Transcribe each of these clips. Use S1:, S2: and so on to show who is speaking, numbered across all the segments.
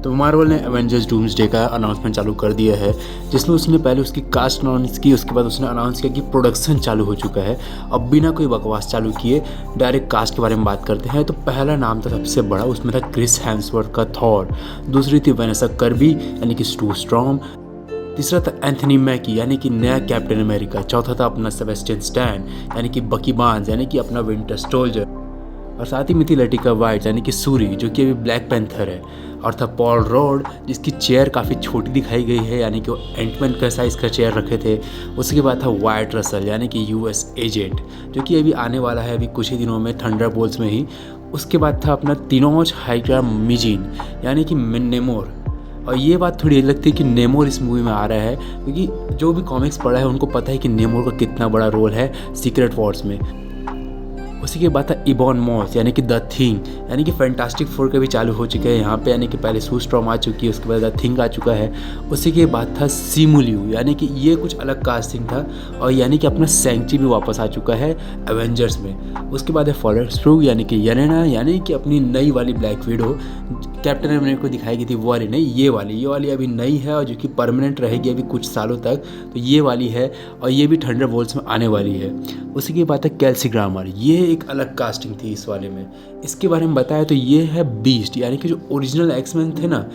S1: तो मार्वल ने Avengers doomsday का अनाउंसमेंट चालू कर दिया है, जिसमें उसने पहले उसकी कास्ट अनाउंस की, उसके बाद उसने अनाउंस किया कि प्रोडक्शन चालू हो चुका है। अब बिना कोई बकवास चालू किए डायरेक्ट कास्ट के बारे में बात करते हैं। तो पहला नाम था सबसे बड़ा, उसमें था क्रिस हेम्सवर्थ का थॉर, दूसरी थी वेनेसा कर्बी यानी कि स्टू स्ट्रॉम, तीसरा था एंथनी मैकी यानी कि नया कैप्टन अमेरिका, चौथा था अपना सेबेस्टियन स्टैन यानी कि बकी बार्न्स यानी कि अपना विंटर सोल्जर, और साथ ही में थी लटिका वाइट यानी कि सूरी जो कि अभी ब्लैक पैंथर है, और था पॉल रॉड जिसकी चेयर काफ़ी छोटी दिखाई गई है यानी कि वो एंटमैन का साइज़ का चेयर रखे थे। उसके बाद था वाइट रसल यानी कि यूएस एजेंट जो कि अभी आने वाला है अभी कुछ ही दिनों में थंडरबोल्ट्स में ही। उसके बाद था अपना तीनोज हाइड्रा मिजिन यानी कि नेमोर, और ये बात थोड़ी अलग थी कि नेमोर इस मूवी में आ रहा है क्योंकि जो भी कॉमिक्स पढ़ा है उनको पता है कि नेमोर का कितना बड़ा रोल है सीक्रेट वॉर्स में। उसी के बाद था इबॉन मॉस यानी कि द थिंग यानी कि फैंटास्टिक फोर के भी चालू हो चुके हैं यहाँ पे, यानी कि पहले सू स्ट्रॉम आ चुकी है, उसके बाद द थिंग आ चुका है। उसी के बाद था सिमुलियू यानी कि ये कुछ अलग कास्टिंग था, और यानी कि अपना सेंचुरी भी वापस आ चुका है एवेंजर्स में। उसके बाद है फॉरेस्ट फ्रू यानी कि येलेना यानी कि अपनी नई वाली ब्लैक विडो, कैप्टन अमेरिका को दिखाई गई थी वो वाली नहीं, ये वाली अभी नई है और जो कि परमानेंट रहेगी अभी कुछ सालों तक, तो ये वाली है और ये भी थंडरबोल्ट्स में आने वाली है। उसी की बात है कैल्सी ग्रामर, ये एक अलग कास्टिंग थी इस वाले में। इसके बारे में बताया तो ये है बीस्ट यानी कि जो ओरिजिनल एक्समैन थे ना,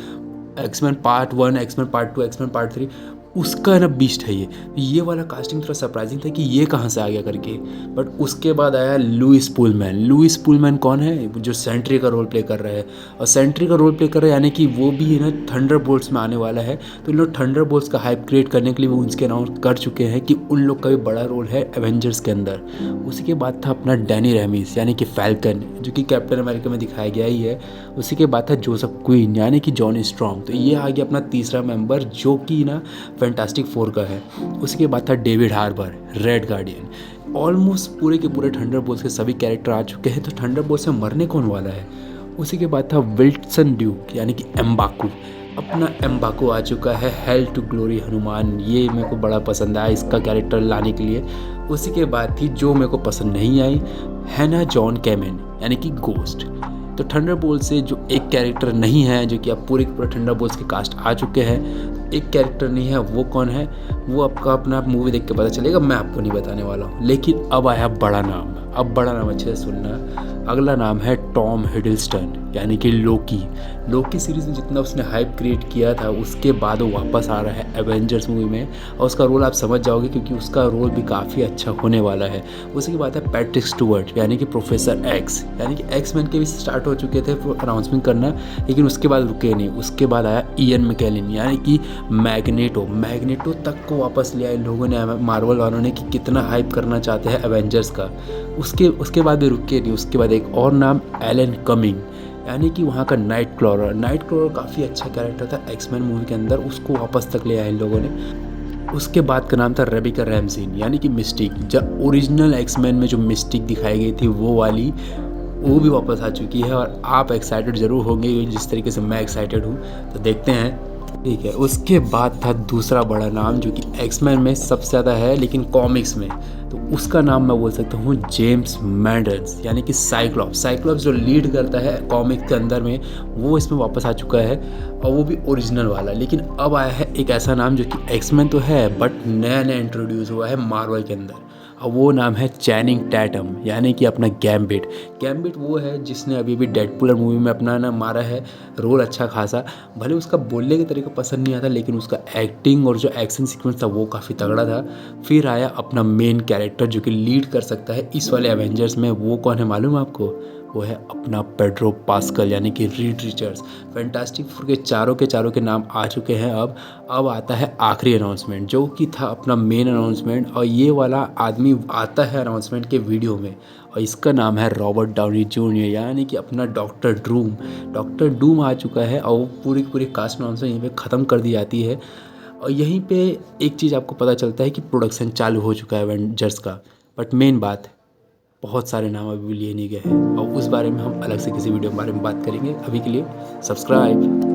S1: X Men part 1, X Men part 2, X Men part 3, उसका ना बीस्ट है ये वाला कास्टिंग थोड़ा सरप्राइजिंग था कि ये कहाँ से आ गया करके। बट उसके बाद आया लुइस पुलमैन कौन है, जो सेंट्री का रोल प्ले कर रहा है, और सेंट्री का रोल प्ले कर रहा है यानी कि वो भी ना थंडरबोल्ट्स में आने वाला है। तो इन लोग थंडरबोल्ट्स का हाइप क्रिएट करने के लिए वो उनके अनाउंस कर चुके हैं कि उन लोग का भी बड़ा रोल है एवेंजर्स के अंदर। उसी के बाद था अपना डैनी रेमिस यानी कि फैल्कन जो कि कैप्टन अमेरिका में दिखाया गया ही है। उसी के बाद था जोसेफ क्वीन यानी कि जॉनी स्ट्रॉन्ग, तो ये आ गया अपना तीसरा मेंबर जो कि ना फैंटास्टिक फोर का है। उसके बाद था David Harbour Red Guardian. Almost पूरे के पूरे थंडरबोल्ट्स के सभी कैरेक्टर आ चुके हैं, तो थंडरबोल्ट्स में मरने कौन वाला है। उसी के बाद था विल्सन ड्यूक यानी कि एम्बाकू, अपना एम्बाकू आ चुका है। हेल टू ग्लोरी हनुमान, ये मेरे को बड़ा पसंद आया इसका कैरेक्टर लाने के लिए। उसी के बाद थी जो मेरे को पसंद नहीं आई, हैना जॉन कैमेन यानी कि गोस्ट। तो थंडरबोल्ट से जो एक कैरेक्टर नहीं है, जो कि अब पूरे के पूरे थंडरबोल्ट्स के कास्ट आ चुके हैं, एक कैरेक्टर नहीं है, वो कौन है वो आपका अपना मूवी देख के पता चलेगा, मैं आपको नहीं बताने वाला हूँ। लेकिन अब आया बड़ा नाम, अब बड़ा नाम अच्छे से सुनना। अगला नाम है टॉम हिडलस्टन यानी कि लोकी सीरीज़ में जितना उसने हाइप क्रिएट किया था उसके बाद वो वापस आ रहा है एवेंजर्स मूवी में, और उसका रोल आप समझ जाओगे क्योंकि उसका रोल भी काफ़ी अच्छा होने वाला है। उसी की बात है पैट्रिक स्टुअर्ट यानी कि प्रोफेसर एक्स, यानी कि एक्स मैन के भी स्टार्ट हो चुके थे अनाउंसमेंट करना, लेकिन उसके बाद रुके नहीं। उसके बाद आया इयन मैकेलन यानी कि मैग्नेटो तक को वापस लिया इन लोगों ने, मार्वल वालों ने, कि कितना हाइप करना चाहते हैं एवेंजर्स का। उसके बाद भी रुके नहीं। उसके बाद एक और नाम एलन कमिंग यानी कि वहाँ का नाइट क्लॉरर काफ़ी अच्छा कैरेक्टर था एक्समैन मूवी के अंदर, उसको वापस तक ले आए इन लोगों ने। उसके बाद का नाम था रेबिका रैमसिन यानी कि मिस्टिक, जब ओरिजिनल एक्समैन में जो मिस्टिक दिखाई गई थी वो वाली, वो भी वापस आ चुकी है। और आप एक्साइटेड ज़रूर होंगे जिस तरीके से मैं एक्साइटेड हूँ, तो देखते हैं, ठीक है। उसके बाद था दूसरा बड़ा नाम जो कि एक्समैन में सबसे ज़्यादा है लेकिन कॉमिक्स में, तो उसका नाम मैं बोल सकता हूँ जेम्स मैंडर्स यानी कि साइक्लॉप्स जो लीड करता है कॉमिक्स के अंदर में, वो इसमें वापस आ चुका है, और वो भी ओरिजिनल वाला। लेकिन अब आया है एक ऐसा नाम जो कि एक्समैन तो है बट नया इंट्रोड्यूस हुआ है मार्वल के अंदर, और वो नाम है चैनिंग टैटम यानी कि अपना गैम्बिट वो है जिसने अभी भी डेडपूल मूवी में अपना ना मारा है रोल अच्छा खासा। भले उसका बोलने का तरीका पसंद नहीं आता, लेकिन उसका एक्टिंग और जो एक्शन सीक्वेंस था वो काफ़ी तगड़ा था। फिर आया अपना मेन कैरेक्टर जो कि लीड कर सकता है इस वाले एवेंजर्स में, वो कौन है मालूम है आपको, वो है अपना पेड्रो पास्कल यानी कि रीड रिचर्ड्स। फैंटास्टिक फोर के चारों के नाम आ चुके हैं। अब आता है आखिरी अनाउंसमेंट जो कि था अपना मेन अनाउंसमेंट, और ये वाला आदमी आता है अनाउंसमेंट के वीडियो में, और इसका नाम है रॉबर्ट डाउनी जूनियर यानी कि अपना डॉक्टर डूम आ चुका है, और वो पूरी कास्ट अनाउंसमेंट यहीं पे ख़त्म कर दी जाती है। और यहीं पे एक चीज़ आपको पता चलता है कि प्रोडक्शन चालू हो चुका है एवेंजर्स का। बट मेन बात, बहुत सारे नाम अभी भी लिए नहीं गए हैं, और उस बारे में हम अलग से किसी वीडियो के बारे में बात करेंगे। अभी के लिए सब्सक्राइब।